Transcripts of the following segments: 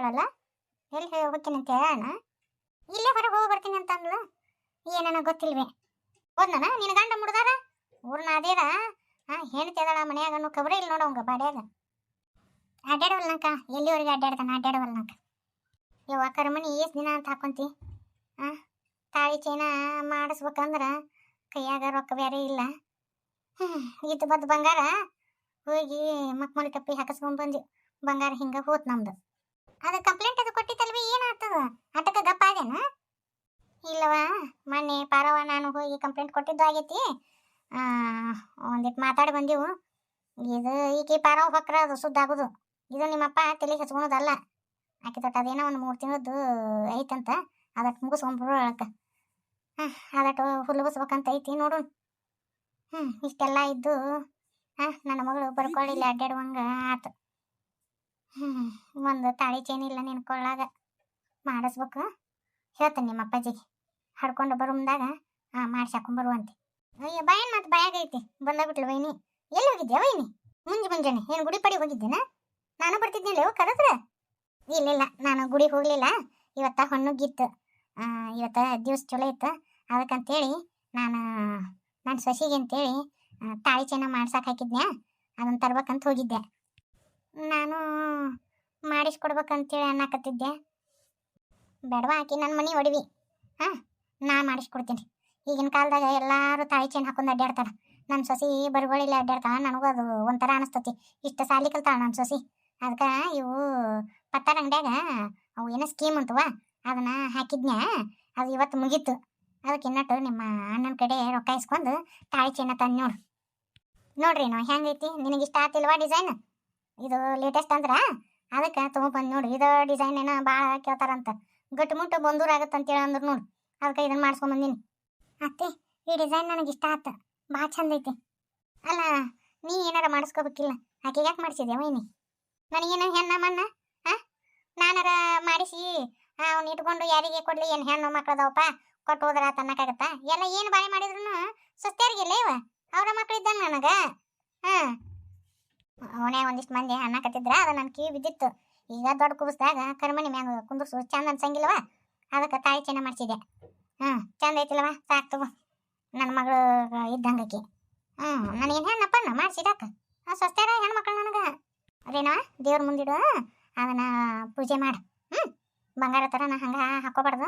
ಅಂದಳಲ್ಲ, ಎಲ್ಲಿ ಹೋಗ್ತೀನಿ ಅಂತ ಹೇಳೋಣ, ಇಲ್ಲೇ ಹೊರಗೆ ಹೋಗಿ ಬರ್ತೀನಿ ಅಂತ ಅಂದ್ಲು. ಏನನ ಗೊತ್ತಿಲ್ವೇ? ಹೋದ್ನ ನಿನ್ನ ಗಂಡ ಮುಡ್ದಾರ ಊರ್ನ ಅದೇದ ಹೆಣ್ತಿ ಅದಳ ಮನ್ಯಾಗ ಅನ್ನೋ ಖಬರೇ ಇಲ್ಲ ನೋಡವಂಗ ಬಾಡ್ಯಾಗ. ಅಡ್ಡಾಡವಲ್ನಕ, ಎಲ್ಲಿವರೆಗೆ ಅಡ್ಡಾಡ್ತಾನ ಅಡ್ಡಾಡವಲ್ನಕ. ಯವ್ವ ಕರ್ಮಣಿ ಎಷ್ಟು ದಿನ ಅಂತ ಹಾಕೊಂತಿ? ತಾಳಿ ಚೈನ ಮಾಡಿಸ್ಬೇಕಂದ್ರೆ ಕೈಯಾಗ ರೊಕ್ಕ ಬೇರೆ ಇಲ್ಲ. ಇದು ಬದ್ದು ಬಂಗಾರ ಹೋಗಿ ಮಕ್ಮಲಿ ಕಪ್ಪಿ ಹಾಕಿಸ್ಕೊಂಡ್ ಬಂದ್ವಿ. ಬಂಗಾರ ಹಿಂಗೆ ಹೋತ್ ನಮ್ದು. ಅದು ಕಂಪ್ಲೇಂಟ್ ಅದು ಕೊಟ್ಟಿತ್ತಲ್ವಿ, ಏನಾಗ್ತದ? ಅಟಕ ಗಪ್ಪ ಆಗೇನ? ಇಲ್ಲವ, ಮೊನ್ನೆ ಪಾರವ ನಾನು ಹೋಗಿ ಕಂಪ್ಲೇಂಟ್ ಕೊಟ್ಟಿದ್ದು ಆಗೈತಿ. ಒಂದಿಟ್ಟು ಮಾತಾಡಿ ಬಂದೀವು. ಇದು ಈಕೆ ಪಾರವ ಹೊಕ್ರ ಅದು ಸುದ್ದ ಆಗೋದು. ಇದು ನಿಮ್ಮಪ್ಪ ತಲೆಗೆ ಹಚ್ಕೊಳೋದಲ್ಲ. ಆಕೆ ತೊಟ್ಟು ಅದೇನೋ ಒಂದು 3 ತಿಂಗಳದ್ದು ಐತಂತ, ಅದಟ್ಟು ಮುಗಿಸ್ಕೊಂಡ್ಬಿಡು ಅಳಕ. ಅದಟ್ಟು ಹುಲ್ಲು ಬಸ್ಬೇಕಂತ ಐತಿ ನೋಡು. ಇಷ್ಟೆಲ್ಲ ಇದ್ದು ನನ್ನ ಮಗಳು ಬರ್ಕೊಳ್ಳಿಲ್ಲ ಅಡ್ಡಾಡುವಂಗ ಆತು. ಒಂದು ತಾಳಿ ಚೈನ್ ಇಲ್ಲ ನಿನ್ಕೊಳ್ಳಾಗ ಮಾಡಿಸ್ಬೇಕು. ಹೇಳ್ತೇನೆ ನಿಮ್ಮ ಅಪ್ಪಾಜಿಗೆ, ಹಡ್ಕೊಂಡು ಬರುಮ್ದಾಗ ಮಾಡ್ಸಾಕೊಂಬರುವಂತೆ. ಅಯ್ಯ ಬಾಯನ್ ಮತ್ತೆ ಬಾಯಾಗೈತಿ ಬಂದಾಗ್ಬಿಟ್ಲು. ವೈನಿ ಎಲ್ಲಿ ಹೋಗಿದ್ಯಾ ವೈನಿ? ಮುಂಜಾನೆ ಏನು ಗುಡಿ ಪಡಿ ಹೋಗಿದ್ದೇನ? ನಾನು ಬರ್ತಿದ್ನಿಲ್ಲ ಕರೆದ್ರೆ. ಇಲ್ಲ ನಾನು ಗುಡಿಗೆ ಹೋಗ್ಲಿಲ್ಲ. ಇವತ್ತ ಹೊಣ್ಣುಗಿತ್ತು, ಇವತ್ತ ದಿವಸ ಚಲೋ ಇತ್ತು. ಅದಕ್ಕಂತೇಳಿ ನಾನು ಸೊಸಿಗೆ ಅಂತೇಳಿ ತಾಳಿ ಚೈನ ಮಾಡ್ಸಕ್ಕೆ ಹಾಕಿದ್ನ್ಯಾ, ಅದನ್ನು ತರ್ಬೇಕಂತ ಹೋಗಿದ್ದೆ. ನಾನು ಮಾಡಿಸ್ಕೊಡ್ಬೇಕಂತೇಳಿ ಅನ್ನಕತ್ತಿದ್ದೆ. ಬೇಡವಾ ಆಕಿ ನನ್ನ ಮನೆ ಒಡವಿ, ನಾ ಮಾಡಿಸ್ಕೊಡ್ತೀನಿ. ಈಗಿನ ಕಾಲದಾಗ ಎಲ್ಲರೂ ತಾಳಿ ಚೈನ್ ಹಾಕೊಂಡು ಅಡ್ಡಾಡ್ತಾರೆ. ನಮ್ಮ ಸೊಸಿ ಬರುಗಳಿಲ್ಲ ಅಡ್ಡಾಡ್ತಾಳೆ. ನನಗೂ ಅದು ಒಂಥರ ಅನಿಸ್ತತಿ. ಇಷ್ಟು ಸಾಲಿ ಕಲ್ತಾಳೆ ನಮ್ಮ ಸೊಸಿ. ಅದಕ್ಕೆ ಇವು ಪತ್ತಾರ ಅಂಗಡ್ಯಾಗ ಅವು ಏನೋ ಸ್ಕೀಮ್ ಅಂತವ, ಅದನ್ನು ಹಾಕಿದ್ನ್ಯಾ. ಅದು ಇವತ್ತು ಮುಗೀತು. ಅದಕ್ಕೆ ಇನ್ನಟ್ಟು ನಿಮ್ಮ ಅಣ್ಣನ ಕಡೆ ರೊಕ್ಕ ಇಸ್ಕೊಂಡು ತಾಳಿ ಚೈನ ತಂದು ನೋಡ್ರಿ ನಾವು ಹೆಂಗೈತಿ. ನಿನಗೆ ಇಷ್ಟ ಆತಿಲ್ವಾ ಡಿಸೈನ್? ಇದು ಲೇಟೆಸ್ಟ್ ಅಂದ್ರೆ ಅದಕ್ಕೆ ತೊಗೊಬಂದು ನೋಡು. ಇದು ಡಿಸೈನ್ ಏನೋ ಭಾಳ ಕೇಳ್ತಾರಂತ, ಗಟ್ಟು ಮುಟ್ಟು ಬಂದೂರಾಗತ್ತಂತೇಳಿ ಅಂದ್ರು ನೋಡು. ಅದಕ್ಕೆ ಇದನ್ನು ಮಾಡಿಸ್ಕೊಂಬಂದಿನಿ. ಅತ್ತೆ ಈ ಡಿಸೈನ್ ನನಗೆ ಇಷ್ಟ ಆತ, ಭಾಳ ಚಂದ ಐತಿ. ಅಲ್ಲ ನೀ ಏನಾರ ಮಾಡಿಸ್ಕೋಬೇಕಿಲ್ಲ, ಆಕೆ ಯಾಕೆ ಮಾಡಿಸಿದ್ಯಾ ವೈನಿ? ನನಗೇನು ಹೆಣ್ಣ ಮಣ್ಣ ನಾನಾರ ಮಾಡಿಸಿ ಅವ್ನು ಇಟ್ಕೊಂಡು ಯಾರಿಗೆ ಕೊಡ್ಲಿ? ಏನು ಹೆಣ್ಣು ಮಕ್ಕಳದವಪ್ಪ ಕೊಟ್ಟು ಹೋದ್ರ ತನ್ನಕ್ಕಾಗತ್ತ? ಎಲ್ಲ ಏನು ಬಾಳೆ ಮಾಡಿದ್ರು ಸಸ್ತ್ಯಾರಿಗಿಲ್ಲ ಇವ, ಅವರ ಮಕ್ಕಳಿದ್ದಂಗೆ ನನಗೆ. ಅವನೇ ಒಂದಿಷ್ಟು ಮಂದಿ ಅನ್ನಕತ್ತಿದ್ರ, ಅದು ನನ್ನ ಕಿವಿ ಬಿದ್ದಿತ್ತು. ಈಗ ದೊಡ್ಡ ಕುಬಸ್ದಾಗ ಕರ್ಮಣಿ ಮ್ಯಾಗ ಕುಂದ್ರಸು ಚಂದ ಅನ್ಸಂಗಿಲ್ಲವ, ಅದಕ್ಕೆ ತಾಳಿ ಚೈನ ಮಾಡಿಸಿದೆ. ಚಂದ ಐತಿಲ್ಲವ, ಸಾಕು ತಗೋ. ನನ್ನ ಮಗಳು ಇದ್ದಂಗಕಿ. ನನಗೇನು ಹೆಣ್ಣಪ್ಪಣ್ಣ ಮಾಡಿಸಿದಾಕ ಸಸ್ತ್ಯಾರ ಹೆಣ್ಮಕ್ಳು ನನಗೆ. ಅದೇನಾ ದೇವ್ರ ಮುಂದಿಡು, ಅದನ್ನು ಪೂಜೆ ಮಾಡು. ಬಂಗಾರ ಥರ ನಾ ಹಂಗೆ ಹಾಕೋಬಾರ್ದು.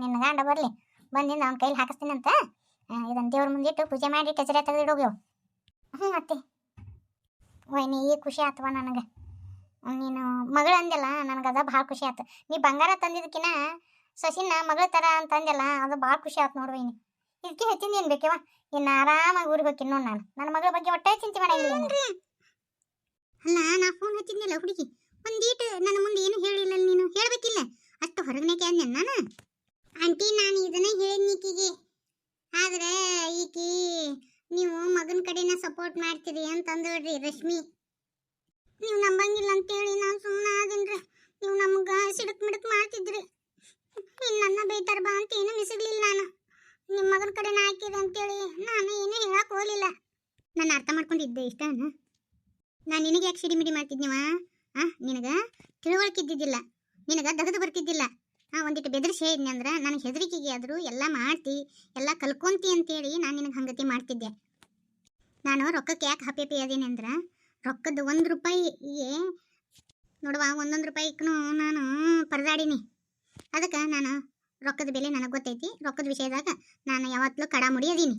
ನಿನ್ನ ಗಂಡ ಬರಲಿ, ಬಂದಿಂದ ಅವ್ನ ಕೈಲಿ ಹಾಕಿಸ್ತೀನಂತ. ಇದನ್ನು ದೇವ್ರ ಮುಂದಿಟ್ಟು ಪೂಜೆ ಮಾಡಿ ಕಚರೆ ತೆಗೆದಿಡೋಗ್ಯವು. ಅತ್ತೆ ವೈನಿ ಈಗ ಖುಷಿ ಆತವ ನನಗೆ. ನೀನು ಮಗಳು ಅಂದೆಲ್ಲ ನನಗದ ಭಾಳ ಖುಷಿ ಆಯ್ತು. ನೀ ಬಂಗಾರ ತಂದಿದ್ದಕ್ಕಿನ ಸೊಸಿನ ಮಗಳ ಥರ ಅಂತಂದೆಲ್ಲ ಅದು ಭಾಳ ಖುಷಿ ಆಯ್ತು ನೋಡು ವೈನಿ. ಇದಕ್ಕೆ ಹೆಚ್ಚಿಂದ ಏನು ಬೇಕವ? ಇನ್ನು ಆರಾಮಾಗಿ ಊರಿಗೆ ಹೋಗ್ತೀನಿ ನೋಡು. ನಾನು ನನ್ನ ಮಗಳ ಬಗ್ಗೆ ಒಟ್ಟೆ ಚಿಂತೆ ಮಾಡಂಗಿಲ್ಲ. ಅಲ್ಲ ನಾ ಫೋನ್ ಹಚ್ಚಿದ್ನಲ್ಲ ಹುಡುಗಿ, ಒಂದೀಟು ನನ್ನ ಮುಂದೆ ಏನು ಹೇಳಿಲ್ಲ. ನೀನು ಹೇಳಬೇಕಿಲ್ಲ, ಅಷ್ಟು ಹೊರಗನೆಗೆ ಅಂದೆ ನಾನು. ಆಂಟಿ ನಾನು ಇದನ್ನೇ ಹೇಳಿದ್ನಿಕಿಗೆ, ಆದರೆ ಈಕಿ ನೀವು ಮಗನ ಕಡೆನ ಸಪೋರ್ಟ್ ಮಾಡ್ತೀರಿ ಅಂತಂದ್ರಿ ರಶ್ಮಿ. ನೀವು ನಂಬಂಗಿಲ್ಲ ಅಂತೇಳಿ ನಾನು ಸುಮ್ಮನೆ ಆದಿನ್ರಿ. ನೀವು ನಮ್ಗೆ ಸಿಡಕ್ ಮಿಡಕ್ ಮಾಡ್ತಿದ್ರಿ. ಇನ್ನು ನನ್ನ ಬೈತಾರ ಬಾ ಅಂತ ಏನೂ ಮಿಸಗ್ಲಿಲ್ಲ. ನಾನು ನಿಮ್ಮ ಮಗನ ಕಡೆನ ಹಾಕಿರಿ ಅಂತೇಳಿ ನಾನು ಏನೂ ಹೇಳಕ್ಕೆ ಹೋಗಲಿಲ್ಲ. ನಾನು ಅರ್ಥ ಮಾಡ್ಕೊಂಡಿದ್ದೆ ಇಷ್ಟ. ನಾನು ನಿನಗೆ ಯಾಕೆ ಸಿಡಿಮಿಡಿ ಮಾಡ್ತಿದ್ನಿವ? ನಿನಗೆ ತಿಳುವಳಿಕಿದ್ದಿದ್ದಿಲ್ಲ, ನಿನಗೆ ದಗದು ಬರ್ತಿದ್ದಿಲ್ಲ. ಒಂದಿಟ್ಟು ಬೆದರಿಸಿ ಹೇಳಿದ್ನಿ ಅಂದ್ರೆ ನನಗೆ ಹೆದರಿಕೆಗೆ ಆದರೂ ಎಲ್ಲ ಮಾಡ್ತಿ, ಎಲ್ಲ ಕಲ್ಕೊಂತಿ ಅಂತೇಳಿ ನಾನು ನಿನಗೆ ಹಂಗತಿ ಮಾಡ್ತಿದ್ದೆ. ನಾನು ರೊಕ್ಕಕ್ಕೆ ಯಾಕೆ ಹಪ್ಪಿ ಅದೀನಿ ಅಂದ್ರೆ, ರೊಕ್ಕದ್ದು 1 ರೂಪಾಯಿಗೆ ನೋಡುವ 1 ರೂಪಾಯಿಗೂ ನಾನು ಪರದಾಡೀನಿ. ಅದಕ್ಕೆ ನಾನು ರೊಕ್ಕದ ಬೆಲೆ ನನಗೆ ಗೊತ್ತೈತಿ. ರೊಕ್ಕದ ವಿಷಯದಾಗ ನಾನು ಯಾವತ್ತೂ ಕಡ ಮುಡಿಯದೀನಿ.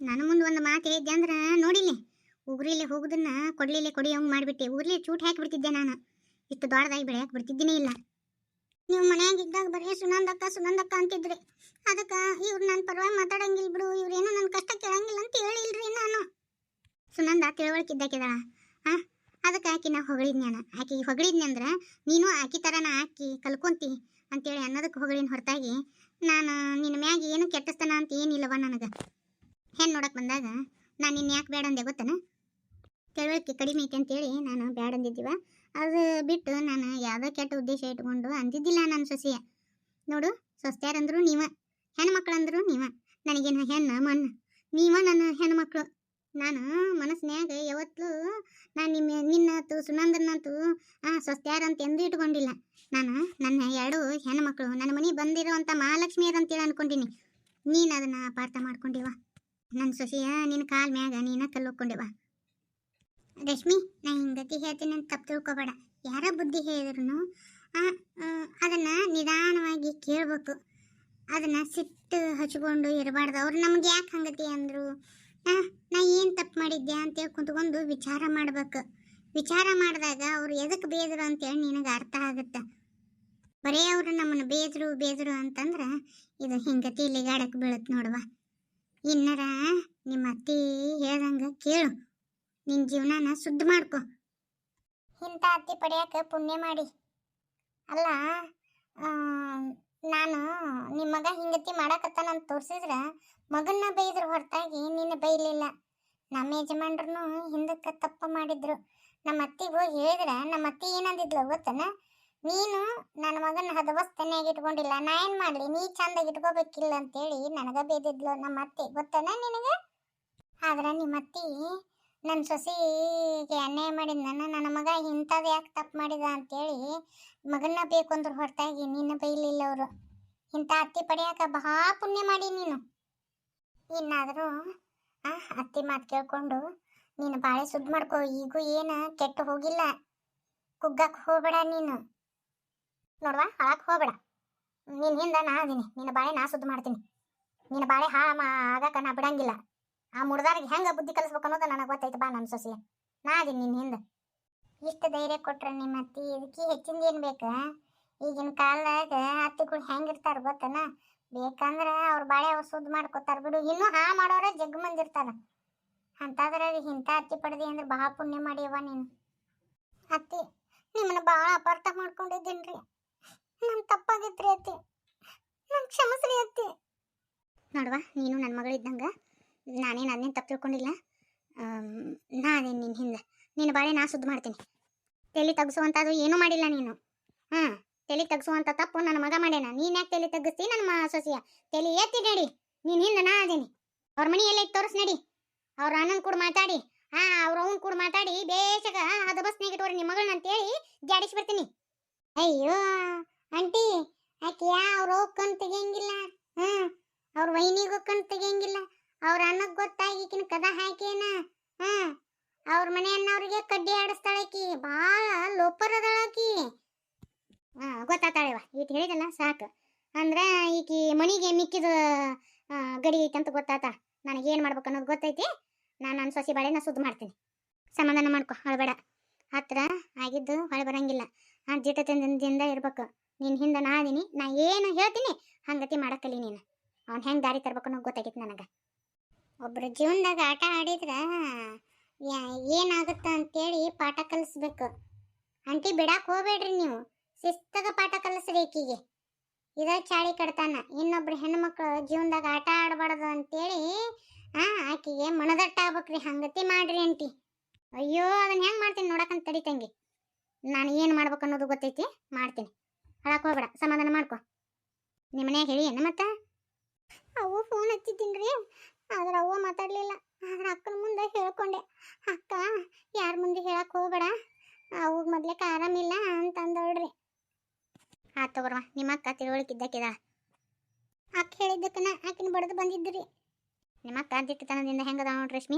ನಾನು ಮುಂದೆ ಒಂದು ಮಾತು ಹೇಳಿದ್ದೆ ಅಂದ್ರೆ ನೋಡಿಲಿ, ಉಗುರಿಲಿ ಹೋಗೋದನ್ನ ಕೊಡ್ಲಿಲ್ಲ ಕೊಡಿಯೋಂಗೆ ಮಾಡಿಬಿಟ್ಟೆ. ಉಗುರ್ಲಿ ಚೂಟ್ ಹಾಕಿಬಿಡ್ತಿದ್ದೆ. ನಾನು ಇಷ್ಟು ದೊಡ್ಡದಾಗಿ ಬೆಳೆಯಕ್ಕೆ ಬಿಡ್ತಿದ್ದೀನೇ ಇಲ್ಲ. ನೀವು ಮನೆಯಾಗಿದ್ದಾಗ ಬರೀ ಸುನಂದಕ್ಕ ಅಂತಿದ್ರಿ. ಅದಕ್ಕೆ ಇವ್ರು ನನ್ನ ಪರವಾಗಿ ಮಾತಾಡಂಗಿಲ್ಲ ಬಿಡು, ಇವ್ರೇನು ನನ್ನ ಕಷ್ಟ ಕೇಳಂಗಿಲ್ಲ ಅಂತ ಹೇಳಿಲ್ರಿ. ನಾನು ಸುನಂದ ತಿಳುವಳಿಕಿದ್ದಾಕಿದಾಳ. ಅದಕ್ಕೆ ಆಕಿನ ಹೊಗಳಿದ್ನಿ. ನಾನು ಆಕಿಗೆ ಹೊಗಳಿದ್ನಿ ಅಂದ್ರೆ ನೀನು ಆಕಿ ಥರನ ಆಕಿ ಕಲ್ಕೊಂತಿ ಅಂತೇಳಿ ಅನ್ನೋದಕ್ಕೆ ಹೊಗಳಿನ ಹೊರತಾಗಿ ನಾನು ನಿನ್ನ ಮ್ಯಾಗ ಏನು ಕೆಟ್ಟಸ್ತನ ಅಂತ ಏನಿಲ್ಲವ. ನನಗೆ ಹೆಣ್ಣು ನೋಡಕ್ಕೆ ಬಂದಾಗ ನಾನು ನಿನ್ನ ಯಾಕೆ ಬೇಡ ಅಂದೆ ಗೊತ್ತನ? ತಿಳುವಳಿಕೆ ಕಡಿಮೆ ಐತೆ ಅಂತೇಳಿ ನಾನು ಬೇಡ ಅಂದಿದ್ದೀವ. ಅದು ಬಿಟ್ಟು ನಾನು ಯಾವುದೋ ಕೆಟ್ಟ ಉದ್ದೇಶ ಇಟ್ಕೊಂಡು ಅಂದಿದ್ದಿಲ್ಲ. ನನ್ನ ಸೊಸೆಯ ನೋಡು, ಸೊಸ್ತ್ಯಾರಂದ್ರು ನೀವ, ಹೆಣ್ಮಕ್ಳಂದ್ರು ನೀವ. ನನಗೇನು ಹೆಣ್ಣು ಮಣ್ಣು, ನೀವ ನನ್ನ ಹೆಣ್ಮಕ್ಳು. ನಾನು ಮನಸ್ಸಿನ್ಯಾಗ ಯಾವತ್ತೂ ನಾನು ನಿನ್ನಂತೂ ಸುನಂದನಂತೂ ಸೊಸ್ತ್ಯಾರ ಅಂತ ಎಂದೂ ಇಟ್ಕೊಂಡಿಲ್ಲ. ನಾನು ನನ್ನ ಎರಡು ಹೆಣ್ಣು ಮಕ್ಕಳು ನನ್ನ ಮನೆ ಬಂದಿರೋವಂಥ ಮಹಾಲಕ್ಷ್ಮಿಯರು ಅಂತೇಳಿ ಅನ್ಕೊಂಡಿನಿ. ನೀನು ಅದನ್ನ ಅಪಾರ್ಥ ಮಾಡ್ಕೊಂಡಿವ. ನನ್ನ ಸೊಸೆಯ ನಿನ್ನ ಕಾಲ್ ಮ್ಯಾಗ ನೀನ ಕಲ್ಲು ಹೋಗ್ಕೊಂಡಿವ. ರಶ್ಮಿ, ನಾ ಹಿಂಗತಿ ಹೇಳ್ತೀನಿ ಅಂತ ತಪ್ಪು ತಿಳ್ಕೊಬೇಡ. ಯಾರ ಬುದ್ಧಿ ಹೇಳಿದ್ರು ಅದನ್ನ ನಿಧಾನವಾಗಿ ಕೇಳ್ಬೇಕು. ಅದನ್ನ ಸಿಟ್ಟು ಹಚ್ಕೊಂಡು ಇರಬಾರ್ದು. ಅವ್ರು ನಮ್ಗೆ ಯಾಕೆ ಹಂಗತಿ ಅಂದರು, ನಾ ಏನು ತಪ್ಪು ಮಾಡಿದ್ದೆ ಅಂತೇಳಿ ಕುಂತ್ಕೊಂಡು ವಿಚಾರ ಮಾಡ್ಬೇಕು. ವಿಚಾರ ಮಾಡಿದಾಗ ಅವ್ರು ಎದಕ್ಕೆ ಬೇದರು ಅಂತೇಳಿ ನಿನಗೆ ಅರ್ಥ ಆಗುತ್ತೆ. ಬರೀ ಅವರು ನಮ್ಮನ್ನು ಬೇದರು ಅಂತಂದ್ರೆ ಇದು ಹಿಂಗತಿ ಲಿಗಾಡಕ್ಕೆ ಬೀಳತ್ತೆ ನೋಡುವ. ಇನ್ನರ ನಿಮ್ಮ ಅತ್ತಿ ಹೇಳ್ದಂಗೆ ಕೇಳು, ನಿನ್ನ ಜೀವನನ ಶುದ್ಧ ಮಾಡ್ಕೊ. ಇಂಥ ಅತ್ತಿ ಪಡೆಯಕ್ಕೆ ಪುಣ್ಯ ಮಾಡಿ. ಅಲ್ಲ, ನಾನು ನಿಮ್ಮ ಮಗ ಹಿಂಗತಿ ಮಾಡಕತ್ತಾನಂತ ತೋರಿಸಿದ್ರೆ ಮಗನ್ನ ಬೈದ್ರು ಹೊರತಾಗಿ ನಿನ್ನ ಬೈಲಿಲ್ಲ. ನಮ್ಮ ಯಜಮಾನ್ರು ಹಿಂದಕ್ಕೆ ತಪ್ಪ ಮಾಡಿದ್ರು. ನಮ್ಮ ಅತ್ತಿಗೆ ಹೋಗಿ ಹೇಳಿದ್ರೆ ನಮ್ಮ ಅತ್ತಿ ಏನಂದಿದ್ಲು ಗೊತ್ತನ, ನೀನು ನನ್ನ ಮಗನ ಹದವಸ್ತನೆಯಾಗಿ ಇಟ್ಕೊಂಡಿಲ್ಲ, ನಾ ಏನು ಮಾಡಲಿ, ನೀ ಚಂದಾಗಿ ಇಟ್ಕೋಬೇಕಿಲ್ಲ ಅಂತೇಳಿ ನನಗೆ ಬೇದಿದ್ಲು ನಮ್ಮ ಅತ್ತಿ, ಗೊತ್ತನ ನಿನಗೆ? ಆದ್ರೆ ನಿಮ್ಮ ಅತ್ತಿ ನನ್ನ ಸೊಸೆಗೆ ಅನ್ಯಾಯ ಮಾಡಿದ ನನ್ನ ಮಗ ಇಂಥದ್ದು ಯಾಕೆ ತಪ್ಪು ಮಾಡಿದ ಅಂತೇಳಿ ಮಗನ್ನ ಬೇಕು ಅಂದ್ರು ಹೊರತಾಗಿ ನಿನ್ನ ಬೈಲಿಲ್ಲ ಅವರು. ಇಂಥ ಅತ್ತಿ ಪಡೆಯಕ್ಕೆ ಬಹಳ ಪುಣ್ಯ ಮಾಡಿ ನೀನು. ಇನ್ನಾದರೂ ಅತ್ತಿ ಮಾತು ಕೇಳ್ಕೊಂಡು ನೀನು ಬಾಳೆ ಸುದ್ದಿ ಮಾಡ್ಕೋ. ಈಗೂ ಏನು ಕೆಟ್ಟು ಹೋಗಿಲ್ಲ, ಕುಗ್ಗಕ್ಕೆ ಹೋಗ್ಬೇಡ ನೀನು. ನೋಡ್ವಾ, ಹಾಳಕ್ಕೆ ಹೋಗ್ಬೇಡ. ನಿನ್ನ ಹಿಂದೆ ನಾ ಅದೀನಿ, ನಿನ್ನ ಬಾಳೆ ನಾ ಸುದ್ದಿ ಮಾಡ್ತೀನಿ. ನಿನ್ನ ಬಾಳೆ ಆಗಕ್ಕೆ ನಾ ಬಿಡಂಗಿಲ್ಲ. ಆ ಮುಡ್ದಾರಿಗೆ ಹೆಂಗೆ ಬುದ್ಧಿ ಕಲಿಸ್ಬೇಕು ಅನ್ನೋದು ನನಗೆ ಗೊತ್ತೈತೆ. ಬಾ ನನ್ನ ಸೊಸೆ, ನಾ ಅದೀನಿ ನಿನ್ನ ಹಿಂದೆ. ಇಷ್ಟು ಧೈರ್ಯ ಕೊಟ್ರೆ ನಿಮ್ಮ ಅತ್ತಿ, ಇದಕ್ಕೆ ಹೆಚ್ಚಿಂದ ಏನು ಬೇಕು? ಈಗಿನ ಕಾಲದಾಗ ಅತ್ತಿಗಳು ಹೆಂಗಿರ್ತಾರೆ ಗೊತ್ತನ? ಬೇಕಂದ್ರೆ ಅವ್ರ ಬಾಳೆ ಅವ್ರು ಸುದ್ದಿ ಮಾಡ್ಕೋತಾರೆ ಬಿಡು. ಇನ್ನೂ ಮಾಡೋರೆ ಜಗ್ ಮಂದಿರ್ತಾರ. ಅಂತಾದ್ರಾಗ ಇಂಥ ಅತ್ತಿ ಪಡೆದಿ ಅಂದ್ರೆ ಬಹಳ ಪುಣ್ಯ ಮಾಡಿಯವ ನೀನು. ಅತ್ತಿ, ನಿಮ್ಮನ್ನ ಭಾಳ ಅಪಾರ್ಥ ಮಾಡ್ಕೊಂಡಿದ್ದೀನಿ ರೀ. ನನ್ನ ತಪ್ಪಾಗಿತ್ರಿ ಅತ್ತಿ, ನನ್ನ ಕ್ಷಮಿಸ್ರಿ ಅತ್ತಿ. ನೋಡುವ, ನೀನು ನನ್ನ ಮಗಳಿದ್ದಂಗೆ, ನಾನೇನು ಅದನ್ನೇನು ತಪ್ಪು ತಿಳ್ಕೊಂಡಿಲ್ಲ. ನಾನೇನು ನಿನ್ನ ಹಿಂದೆ ನಿನ್ನ ಬಾಳೆ ನಾ ಸುದ್ದಿ ಮಾಡ್ತೀನಿ. ತಲೆ ತಗ್ಸುವಂಥದ್ದು ಏನೂ ಮಾಡಿಲ್ಲ ನೀನು. ತಲೆ ತಗ್ಸುವಂಥ ತಪ್ಪು ನನ್ನ ಮಗ ಮಾಡ್ಯಾನ. ನೀನು ಯಾಕೆ ತಲೆ ತಗ್ಗಿಸ್ತಿ? ನನ್ನ ಸೊಸೆಯ ತಲೆ ಎತ್ತಿ ನಡಿ, ನೀನು ಹಿಂದೆ ನಾ ಅದೀನಿ. ಅವ್ರ ಮನೆ ಎಲ್ಲ ತೋರಿಸ್ ನಡಿ. ಅವ್ರ ಅಣ್ಣನ ಕೂಡ ಮಾತಾಡಿ, ಅವ್ರ ಅವನ ಕೂಡ ಮಾತಾಡಿ ಬೇಷಗ ಅದು ಬಸ್ನಾಗ ಇಟ್ಟವ್ರಿ ನಿಮ್ಮ ಮಗಳನ್ನ ಅಂತೇಳಿ ಜಾಡಿಸಿ ಬರ್ತೀನಿ. ಅಯ್ಯೋ ಆಂಟಿ, ಆಕೆ ಅವ್ರ ಕಣ್ ತೆಗಿಯಂಗಿಲ್ಲ, ಅವ್ರ ವೈನಿಗೂ ಕಣ್ ತೆಗಿಯಂಗಿಲ್ಲ. ಅವ್ರ ಅನ್ನಕ್ಕೆ ಗೊತ್ತಾಗಿ ಈಕಿನ ಕದ ಹಾಕೇನ. ಅವ್ರ ಮನೆಯನ್ನವ್ರಿಗೆ ಕಡ್ಡಿ ಆಡಿಸ್ತಾಳಕಿ, ಭಾಳ ಲೋಪರದಳಕಿ. ಗೊತ್ತಾತಾಳೆವ, ಈಟ್ ಹೇಳಿದಲ್ಲ ಸಾಕು. ಅಂದ್ರೆ ಈಕಿ ಮನಿಗೆ ಮಿಕ್ಕಿದ ಗಡಿ ಐತೆ ಅಂತ ಗೊತ್ತಾತ. ನನಗೇನು ಮಾಡ್ಬೇಕು ಅನ್ನೋದು ಗೊತ್ತೈತಿ. ನಾನು ನನ್ನ ಸೊಸೆ ಬಾಳೆನ ಸುದ್ದಿ ಮಾಡ್ತೀನಿ. ಸಮಾಧಾನ ಮಾಡ್ಕೊ, ಹೊಳಬೇಡ. ಹತ್ರ ಆಗಿದ್ದು ಹೊಳೆ ಬರಂಗಿಲ್ಲ. ಜಿಟ್ಟದಿಂದ ಇರ್ಬೇಕು. ನಿನ್ನ ಹಿಂದೆ ನಾ ಅದೀನಿ. ನಾ ಏನು ಹೇಳ್ತೀನಿ ಹಂಗತಿ ಮಾಡಕ್ಕಲಿ ನೀನು. ಅವ್ನು ಹೆಂಗೆ ದಾರಿ ತರ್ಬೇಕು ಅನ್ನೋದು ಗೊತ್ತಾಗೈತಿ ನನಗೆ. ಒಬ್ಬರ ಜೀವನದಾಗ ಆಟ ಆಡಿದ್ರೆ ಏನಾಗುತ್ತೆ ಅಂತೇಳಿ ಪಾಠ ಕಲಿಸ್ಬೇಕು. ಆಂಟಿ, ಬಿಡಕ್ಕೆ ಹೋಗ್ಬೇಡ್ರಿ ನೀವು. ಶಿಸ್ತಾಗ ಪಾಠ ಕಲಿಸ್ರಿ ಈಕಿಗೆ. ಇದ ಚಾಳಿ ಕಡ್ತಾನ. ಇನ್ನೊಬ್ರು ಹೆಣ್ಮಕ್ಳು ಜೀವನದಾಗ ಆಟ ಆಡಬಾರ್ದು ಅಂತೇಳಿ ಆಕಿಗೆ ಮನದಟ್ಟ ಆಗ್ಬೇಕ್ರಿ. ಹಂಗತಿ ಮಾಡ್ರಿ ಆಂಟಿ. ಅಯ್ಯೋ, ಅದನ್ನ ಹೆಂಗೆ ಮಾಡ್ತೀನಿ ನೋಡಕ್ಕಂತ ತಡಿ ತಂಗಿ. ನಾನು ಏನು ಮಾಡ್ಬೇಕು ಅನ್ನೋದು ಗೊತ್ತೈತಿ, ಮಾಡ್ತೀನಿ. ಹಾಳಕ್ಕೆ ಹೋಗ್ಬೇಡ, ಸಮಾಧಾನ ಮಾಡ್ಕೊ. ನಿಮ್ಮ ಮನ್ಯಾಗ ಹೇಳಿ ಏನು ಮತ್ತೆ? ಅವ್ವ ಫೋನ್ ಹಚ್ಚಿದ್ದೀನಿ ರೀ, ಆದ್ರೆ ಅವ್ವ ಮಾತಾಡಲಿಲ್ಲ. ಆದ್ರೆ ಅಕ್ಕನ ಮುಂದೆ ಹೇಳ್ಕೊಂಡೆ, ಅಕ್ಕ ಯಾರ ಮುಂದೆ ಹೇಳಕ್ಕೆ ಹೋಗ್ಬೇಡ, ಅವಾಗ ಮೊದ್ಲಕ್ಕೆ ಆರಾಮಿಲ್ಲ ಅಂತಂದಳ್ರಿ. ಆತು ತಗೋರ್ವ, ನಿಮ್ಮ ಅಕ್ಕ ತಿಳುವಳಿಕೆ ಇದ್ದಕ್ಕಿದ. ಅಕ್ಕ ಹೇಳಿದ್ದಕ್ಕನ ಆಕಿನ ಬಡ್ದು ಬಂದಿದ್ರಿ. ನಿಮ್ಮ ಅಕ್ಕ ದಿಟ್ಟತನದಿಂದ ಹೆಂಗದ ನೋಡ್ರಿ ರಶ್ಮಿ.